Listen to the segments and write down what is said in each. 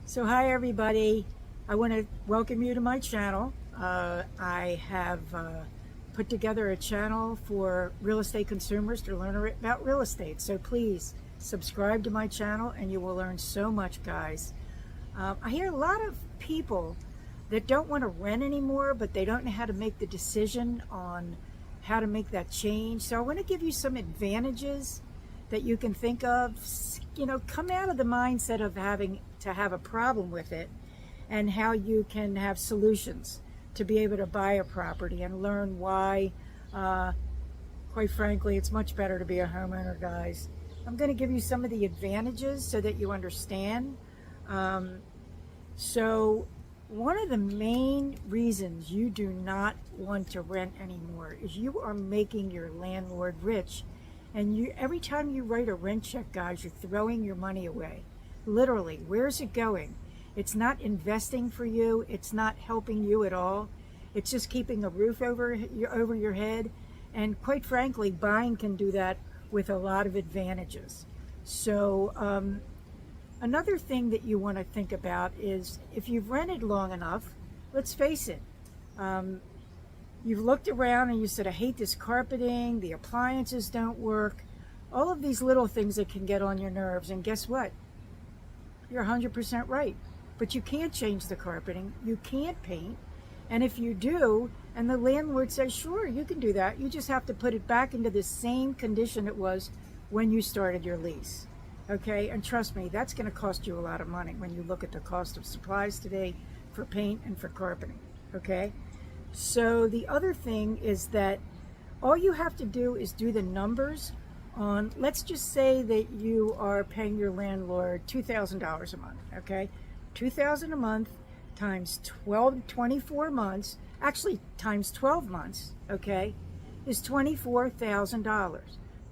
So hi everybody, I want to welcome you to my channel. I have put together a channel for real estate consumers to learn about real estate. So please subscribe to my channel and you will learn so much, guys. I hear a lot of people that don't want to rent anymore, but they don't know how to make the decision on how to make that change. So I want to give you some advantages that you can think of. Come out of the mindset of having to have a problem with it, and how you can have solutions to be able to buy a property and learn why, quite frankly, it's much better to be a homeowner, guys. I'm going to give you some of the advantages so that you understand. So one of the main reasons you do not want to rent anymore is you are making your landlord rich. And every time you write a rent check, guys, you're throwing your money away. Literally, where's it going? It's not investing for you. It's not helping you at all. It's just keeping a roof over your head. And quite frankly, buying can do that with a lot of advantages. So another thing that you want to think about is if you've rented long enough, let's face it, you've looked around and you said, I hate this carpeting, the appliances don't work, all of these little things that can get on your nerves. And guess what? You're 100% right. But you can't change the carpeting, you can't paint. And if you do, and the landlord says, sure, you can do that, you just have to put it back into the same condition it was when you started your lease. Okay, and trust me, that's going to cost you a lot of money when you look at the cost of supplies today for paint and for carpeting. Okay, so the other thing is that all you have to do is do the numbers on, let's just say that you are paying your landlord $2,000 a month. Okay, $2,000 a month times 24 months, actually times 12 months, okay, is $24,000.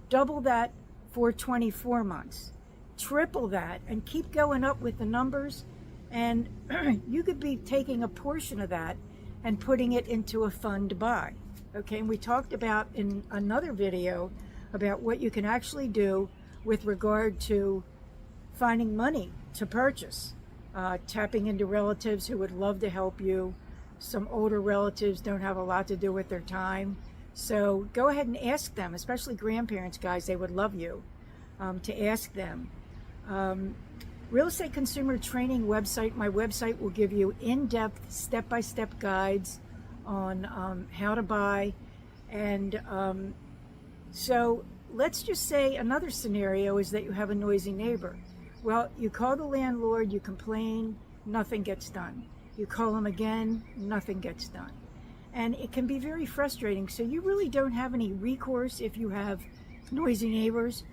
Double that for 24 months. Triple that and keep going up with the numbers, and you could be taking a portion of that and putting it into a fund to buy. Okay, and we talked about in another video about what you can actually do with regard to finding money to purchase, tapping into relatives who would love to help you. Some older relatives don't have a lot to do with their time, so go ahead and ask them, especially grandparents, guys. They would love you to ask them. Real Estate Consumer Training website, my website will give you in-depth step-by-step guides on how to buy. And so let's just say another scenario is that you have a noisy neighbor. Well, you call the landlord, you complain, nothing gets done. You call them again, nothing gets done. And it can be very frustrating. So you really don't have any recourse if you have noisy neighbors,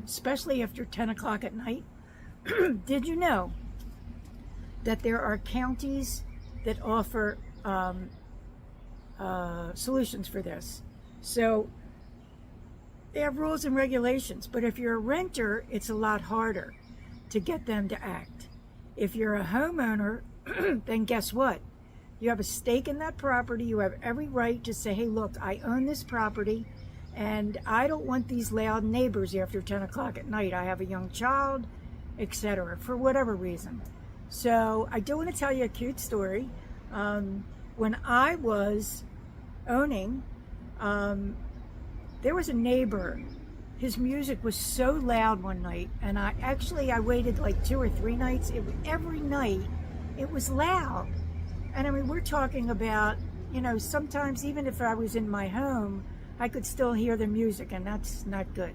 especially after 10 o'clock at night. Did you know that there are counties that offer solutions for this? So they have rules and regulations, but if you're a renter, it's a lot harder to get them to act. If you're a homeowner, then guess what? You have a stake in that property. You have every right to say, hey, look, I own this property and I don't want these loud neighbors after 10 o'clock at night. I have a young child, etc., for whatever reason. So I do want to tell you a cute story. When I was owning, there was a neighbor. His music was so loud one night, and I waited like 2 or 3 nights. Every night it was loud. And I mean, we're talking about, sometimes even if I was in my home, I could still hear the music, and that's not good.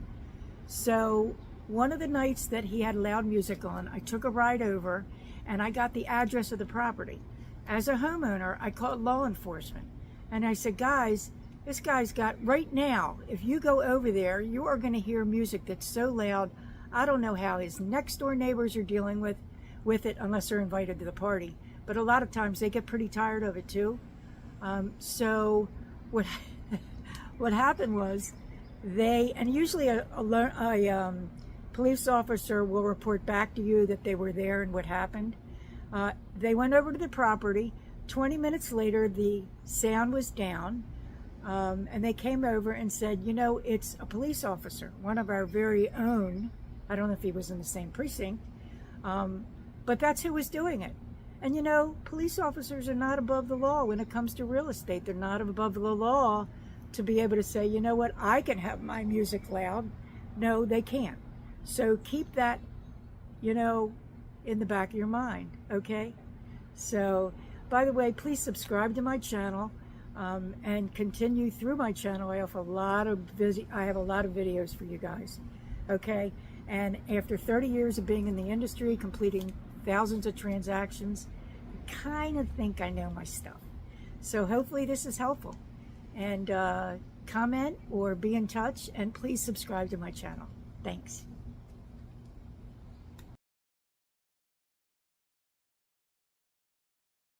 So one of the nights that he had loud music on, I took a ride over and I got the address of the property. As a homeowner, I called law enforcement and I said, guys, this guy's got, right now, if you go over there, you are going to hear music that's so loud. I don't know how his next door neighbors are dealing with it unless they're invited to the party. But a lot of times they get pretty tired of it too. So what what happened was and usually a police officer will report back to you that they were there and what happened. They went over to the property. 20 minutes later, the sound was down. And they came over and said, it's a police officer, one of our very own. I don't know if he was in the same precinct. But that's who was doing it. And you know, police officers are not above the law when it comes to real estate. They're not above the law to be able to say, you know what, I can have my music loud. No, they can't. So keep that, you know, in the back of your mind, okay? So, by the way, please subscribe to my channel and continue through my channel. I have a lot of videos for you guys, okay? And after 30 years of being in the industry, completing thousands of transactions, I kind of think I know my stuff. So hopefully this is helpful. And comment or be in touch, and please subscribe to my channel. Thanks.